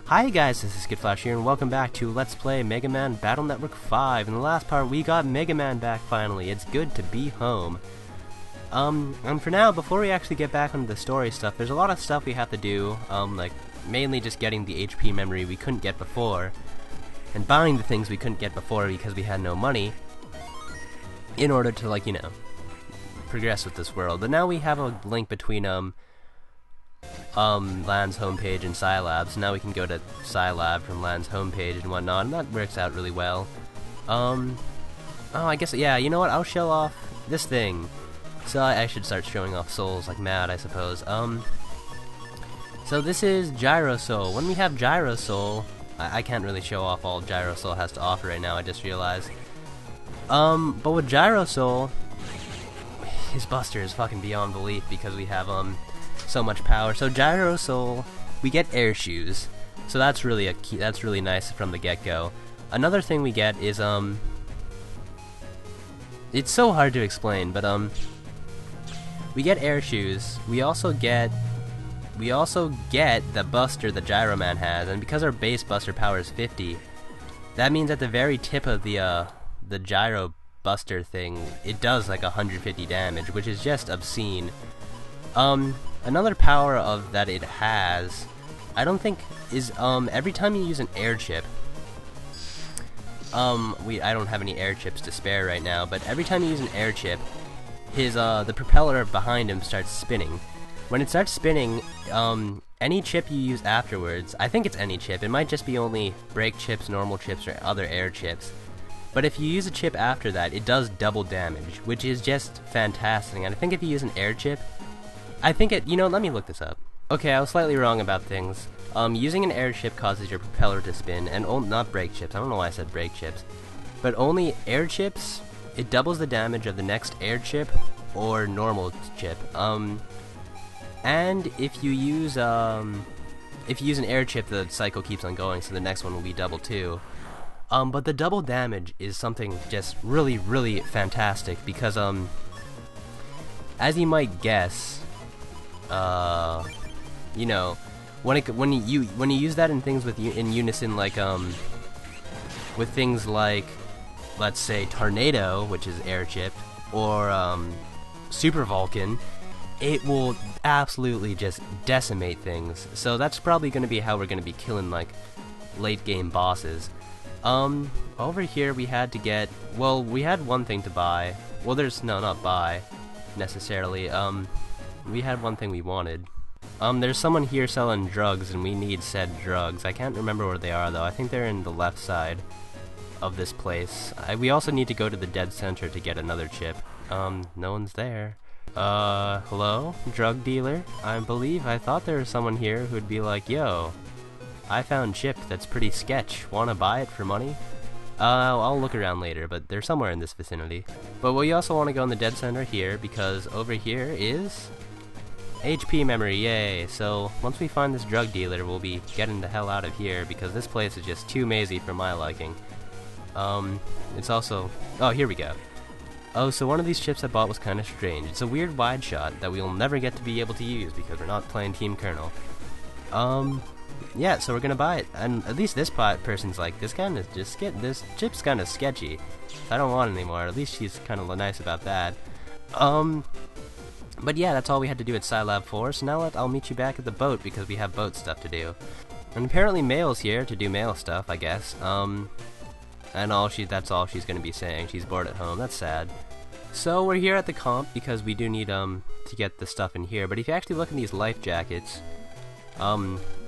Hi guys, this is Skittflash here, and welcome back to Let's Play Mega Man Battle Network 5. In the last part, we got Mega Man back finally. It's good to be home. And for now, before we actually get back into the story stuff, there's a lot of stuff we have to do, like, mainly just getting the HP memory we couldn't get before, and buying the things we couldn't get before because we had no money, in order to, like, you know, progress with this world. But now we have a link between, Land's homepage and Scilab, so now we can go to Scilab from Land's homepage and whatnot, and that works out really well. Oh, I guess, yeah, you know what, I'll show off this thing. So I should start showing off souls like mad, I suppose. So this is Gyro Soul. When we have Gyro Soul, I can't really show off all Gyro Soul has to offer right now, I just realized. But with Gyro Soul, his buster is fucking beyond belief because we have, so much power. So Gyro Soul, we get air shoes. So that's really that's really nice from the get-go. Another thing we get is it's so hard to explain, but we get air shoes. We also get the buster that Gyro Man has, and because our base buster power is 50, that means at the very tip of the Gyro buster thing, it does like 150 damage, which is just obscene. Another power of that it has, I don't think, is every time you use an air chip. I don't have any air chips to spare right now, but every time you use an air chip, his the propeller behind him starts spinning. When it starts spinning, any chip you use afterwards, I think it's any chip, it might just be only brake chips, normal chips, or other air chips. But if you use a chip after that, it does double damage, which is just fantastic. And I think if you use an air chip, I think it, you know, let me look this up. Okay, I was slightly wrong about things. Using an airship causes your propeller to spin, and not brake chips, I don't know why I said brake chips. But only air chips, it doubles the damage of the next air chip, or normal chip. And if you use an air chip, the cycle keeps on going, so the next one will be double too. But the double damage is something just really, really fantastic, because, as you might guess, you know, when you use that in things in unison, like with things like, let's say, Tornado, which is air chipped, or Super Vulcan, it will absolutely just decimate things. So that's probably going to be how we're going to be killing like late game bosses. Over here we had to get, well, we had one thing to buy. Well, there's not buy necessarily. We had one thing we wanted. There's someone here selling drugs, and we need said drugs. I can't remember where they are, though. I think they're in the left side of this place. We also need to go to the dead center to get another chip. No one's there. Hello? Drug dealer? I thought there was someone here who'd be like, yo, I found chip that's pretty sketch. Wanna buy it for money? I'll look around later, but they're somewhere in this vicinity. But we also want to go in the dead center here, because over here is HP memory, yay! So once we find this drug dealer, we'll be getting the hell out of here, because this place is just too mazy for my liking. It's also, oh, here we go. Oh, so one of these chips I bought was kind of strange. It's a weird wide shot that we'll never get to be able to use because we're not playing Team Colonel. Yeah, so we're gonna buy it, and at least this person's like, this chip's kind of sketchy. I don't want it anymore. At least she's kind of nice about that. But yeah, that's all we had to do at Scilab 4. So now I'll meet you back at the boat because we have boat stuff to do. And apparently Mail's here to do mail stuff, I guess. And that's all she's gonna be saying. She's bored at home. That's sad. So we're here at the comp because we do need to get the stuff in here. But if you actually look in these life jackets,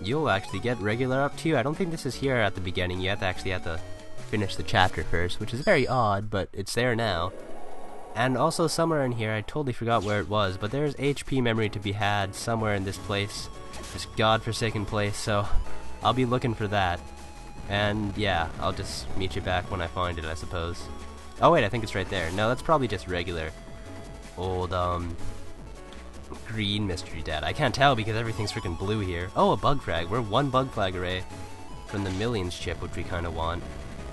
you'll actually get regular up too. I don't think this is here at the beginning. You actually have to finish the chapter first, which is very odd, but it's there now. And also somewhere in here, I totally forgot where it was, but there's HP memory to be had somewhere in this place, this godforsaken place, so I'll be looking for that. And yeah, I'll just meet you back when I find it, I suppose. Oh wait, I think it's right there. No, that's probably just regular old, green mystery data. I can't tell because everything's freaking blue here. Oh, a bug frag. We're one bug flag array from the millions chip, which we kind of want.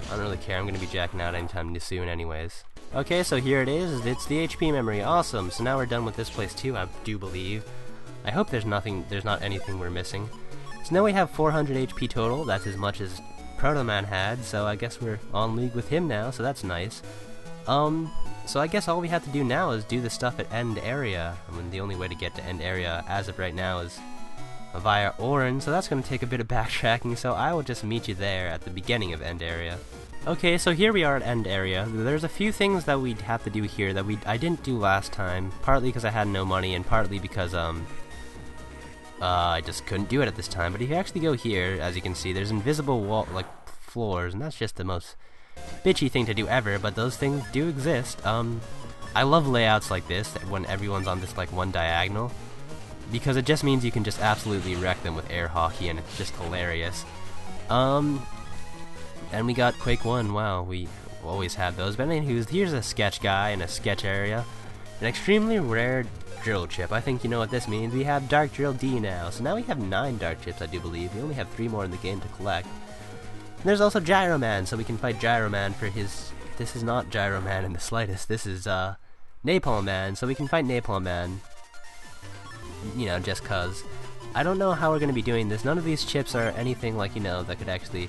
I don't really care. I'm going to be jacking out anytime soon anyways. Okay, so here it is. It's the HP memory. Awesome. So now we're done with this place too, I do believe. I hope there's not anything we're missing. So now we have 400 HP total. That's as much as Proto Man had, so I guess we're on league with him now, so that's nice. So I guess all we have to do now is do the stuff at end area. I mean, the only way to get to end area as of right now is via Orin, so that's going to take a bit of backtracking, so I will just meet you there at the beginning of end area. Okay, so here we are at end area. There's a few things that we'd have to do here that I didn't do last time, partly because I had no money, and partly because, I just couldn't do it at this time. But if you actually go here, as you can see, there's invisible wall, like, floors, and that's just the most bitchy thing to do ever, but those things do exist. I love layouts like this, when everyone's on this, like, one diagonal, because it just means you can just absolutely wreck them with air hockey, and it's just hilarious. And we got Quake 1, wow, we always had those. But anywho, here's a sketch guy in a sketch area. An extremely rare drill chip. I think you know what this means. We have Dark Drill D now. So now we have 9 Dark Chips, I do believe. We only have 3 more in the game to collect. And there's also Gyro Man, so we can fight Gyro Man for his... This is not Gyro Man in the slightest. This is, Napalm Man, so we can fight Napalm Man. You know, just cuz. I don't know how we're going to be doing this. None of these chips are anything like, you know, that could actually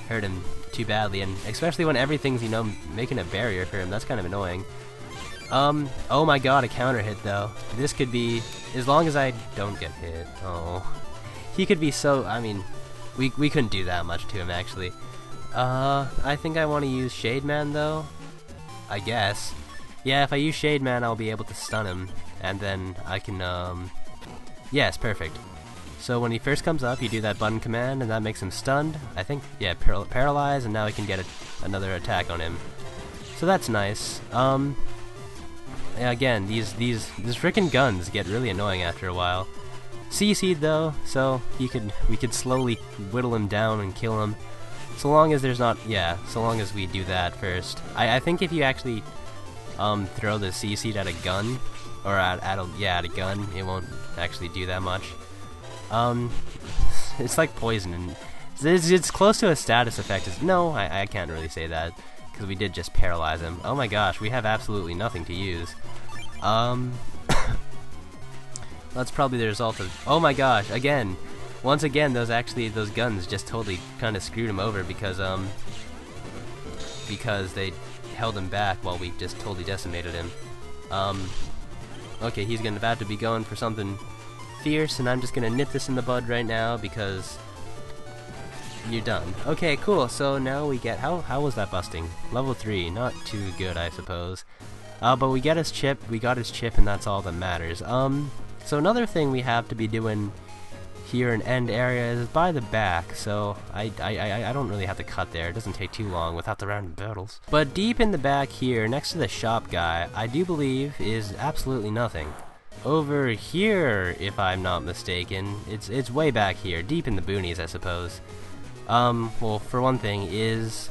hurt him too badly, and especially when everything's, you know, making a barrier for him. That's kind of annoying. Oh my god, a counter hit though. This could be, as long as I don't get hit. Oh. He could be so, I mean, we couldn't do that much to him actually. I think I want to use Shade Man though. I guess. Yeah, if I use Shade Man, I'll be able to stun him, and then I can, yes, perfect. So when he first comes up, you do that button command, and that makes him stunned. I think, yeah, paralyzed, and now we can get another attack on him. So that's nice. Yeah, again, these frickin' guns get really annoying after a while. CC'd though, so we could slowly whittle him down and kill him. So long as there's not, yeah, so long as we do that first. I think if you actually throw the CC at a gun, or at a gun, it won't actually do that much. It's like poison, and it's close to a status effect. No, I can't really say that, because we did just paralyze him. Oh my gosh, we have absolutely nothing to use. That's probably the result of, oh my gosh, again, once again, those guns just totally kind of screwed him over, because they held him back while we just totally decimated him. Okay, he's about to be going for something fierce, and I'm just gonna nip this in the bud right now because you're done. Okay, cool. So now we get, how was that busting? Level 3, not too good, I suppose. But we got his chip, and that's all that matters. So another thing we have to be doing here in end area is by the back. So I don't really have to cut there. It doesn't take too long without the random battles. But deep in the back here, next to the shop guy, I do believe is absolutely nothing. Over here, if I'm not mistaken, it's way back here, deep in the boonies, I suppose. Well, for one thing, is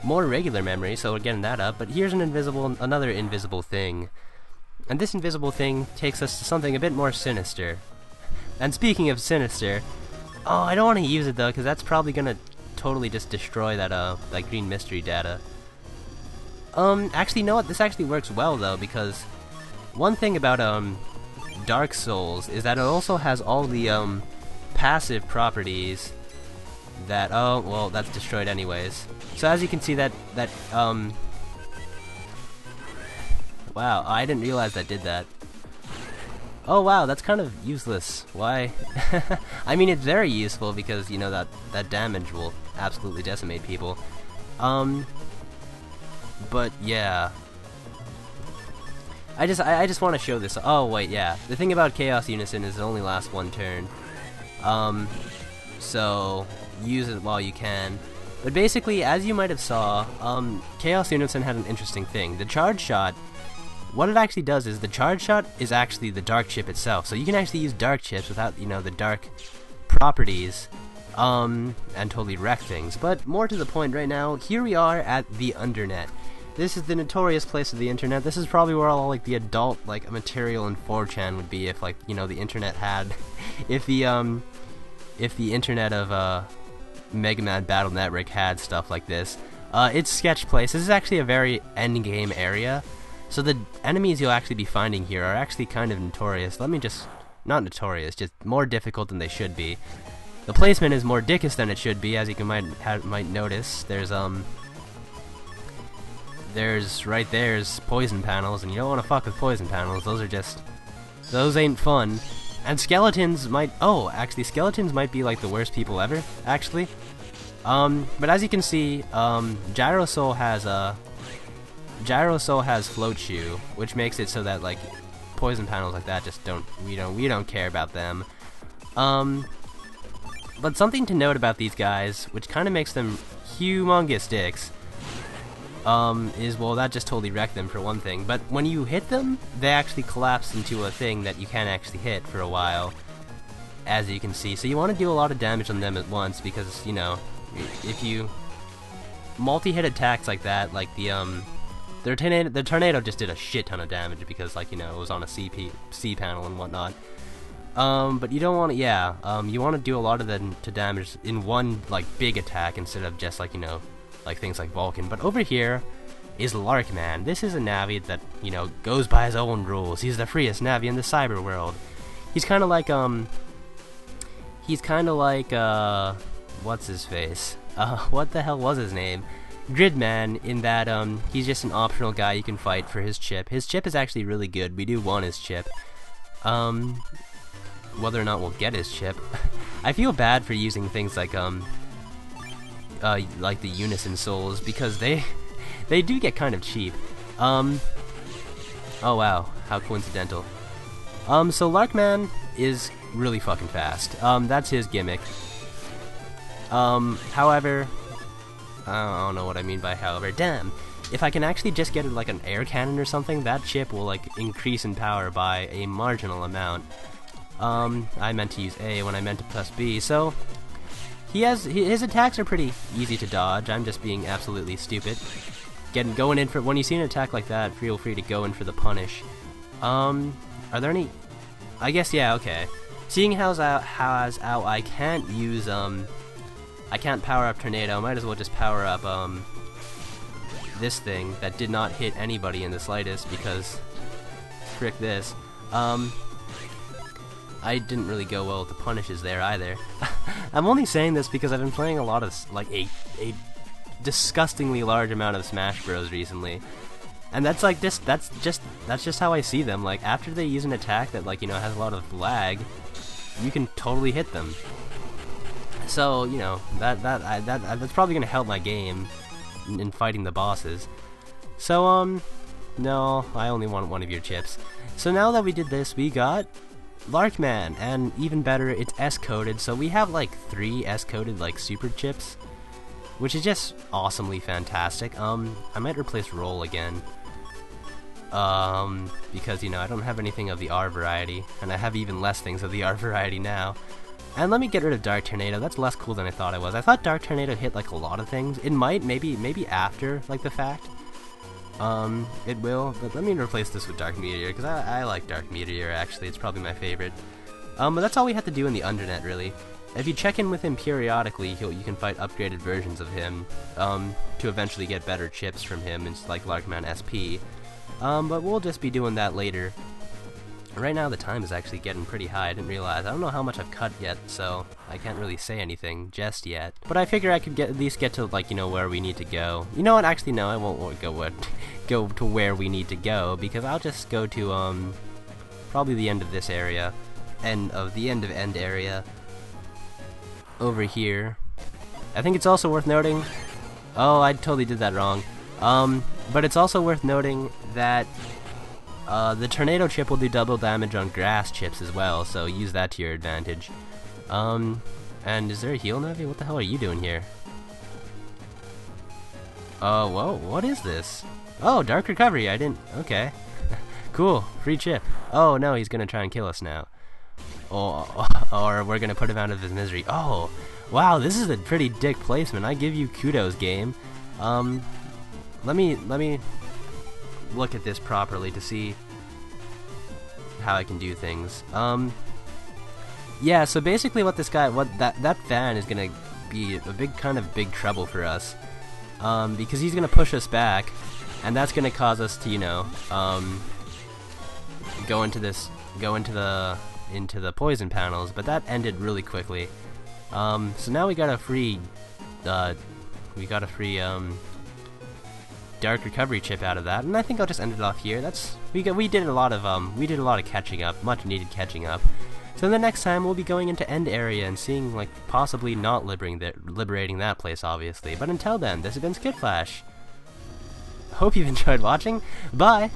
more regular memory, so we're getting that up. But here's another invisible thing, and this invisible thing takes us to something a bit more sinister. And speaking of sinister, oh, I don't want to use it though, because that's probably gonna totally just destroy that green mystery data. Actually, you know what? This actually works well though, because one thing about Dark Souls is that it also has all the passive properties that, oh well, that's destroyed anyways. So as you can see, that wow, I didn't realize that did that. Oh wow, that's kind of useless. Why? I mean, it's very useful because, you know, that damage will absolutely decimate people. But yeah, I just want to show this. Oh wait, yeah. The thing about Chaos Unison is it only lasts 1 turn. So use it while you can. But basically, as you might have saw, Chaos Unison had an interesting thing. The charge shot, what it actually does is the charge shot is actually the dark chip itself. So you can actually use dark chips without, you know, the dark properties, and totally wreck things. But more to the point right now, here we are at the Undernet. This is the notorious place of the internet. This is probably where all, like, the adult, like, material in 4chan would be if, like, you know, the internet had, if the internet of, Mega Man Battle Network had stuff like this. It's sketch place. This is actually a very endgame area. So the enemies you'll actually be finding here are actually kind of notorious. Let me just, not notorious, just more difficult than they should be. The placement is more dickish than it should be, as you might notice. There's right there's poison panels, and you don't want to fuck with poison panels. Those ain't fun. And skeletons actually skeletons might be like the worst people ever, actually. But as you can see, Gyrosoul has Float Shoe, which makes it so that like poison panels like that we don't care about them. But something to note about these guys, which kind of makes them humongous dicks, is, well, that just totally wrecked them for one thing. But when you hit them, they actually collapse into a thing that you can't actually hit for a while, as you can see. So you want to do a lot of damage on them at once, because, you know, if you multi-hit attacks like that, like the tornado just did a shit ton of damage because, like, you know, it was on a C panel and whatnot. But you don't want to, you want to do a lot of them to damage in one, like, big attack instead of just, like, you know, like things like Vulcan. But over here is Larkman. This is a Navi that, you know, goes by his own rules. He's the freest Navi in the cyber world. He's kind of like, what's his face? What the hell was his name? Gridman, in that, he's just an optional guy you can fight for his chip. His chip is actually really good. We do want his chip. Whether or not we'll get his chip. I feel bad for using things like the Unison Souls, because they do get kind of cheap. Oh wow, how coincidental. So Larkman is really fucking fast. That's his gimmick. However, I don't know what I mean by however. Damn, if I can actually just get like an air cannon or something, that chip will like increase in power by a marginal amount. I meant to use A when I meant to press B, so his attacks are pretty easy to dodge. I'm just being absolutely stupid. Going in for, when you see an attack like that, feel free to go in for the punish. Are there any? I guess, yeah, okay. Seeing as how I can't use I can't power up Tornado, might as well just power up this thing that did not hit anybody in the slightest, because frick this. I didn't really go well with the punishes there either. I'm only saying this because I've been playing a lot of, like, a disgustingly large amount of Smash Bros recently, and that's like that's just how I see them. Like, after they use an attack that, like, you know, has a lot of lag, you can totally hit them. So, you know, that's probably gonna help my game in fighting the bosses. So no, I only want one of your chips. So now that we did this, we got Larkman, and even better, it's S-coded, so we have like 3 S-coded like super chips, which is just awesomely fantastic. I might replace Roll again, because, you know, I don't have anything of the R variety, and I have even less things of the R variety now. And let me get rid of Dark Tornado. That's less cool than I thought it was. I thought Dark Tornado hit like a lot of things. It might, maybe after like the fact. It will, but let me replace this with Dark Meteor, because I like Dark Meteor, actually. It's probably my favorite. But that's all we have to do in the Undernet, really. If you check in with him periodically, you can fight upgraded versions of him, to eventually get better chips from him, it's like Larkman SP. But we'll just be doing that later. Right now the time is actually getting pretty high. I didn't realize. I don't know how much I've cut yet, so I can't really say anything just yet. But I figure I could at least get to, like, you know, where we need to go. You know what? Actually, no, I won't go to where we need to go, because I'll just go to probably the end of this area, end area over here. I think it's also worth noting. Oh, I totally did that wrong. But it's also worth noting that the Tornado chip will do double damage on grass chips as well, so use that to your advantage. And is there a heal Navi? What the hell are you doing here? Whoa, what is this? Oh, Dark Recovery, I didn't, okay. Cool, free chip. Oh no, he's gonna try and kill us now. Or we're gonna put him out of his misery. Oh, wow, this is a pretty dick placement. I give you kudos, game. Let me look at this properly to see how I can do things. Yeah, so basically what that fan is gonna be a big trouble for us, because he's gonna push us back, and that's gonna cause us to, you know, go into the poison panels. But that ended really quickly. So now we got a free, dark recovery chip out of that, and I think I'll just end it off here. We did a lot of catching up, much needed catching up. So the next time we'll be going into End Area and seeing, like, possibly not liberating that place, obviously. But until then, this has been Skittflash. Hope you've enjoyed watching. Bye!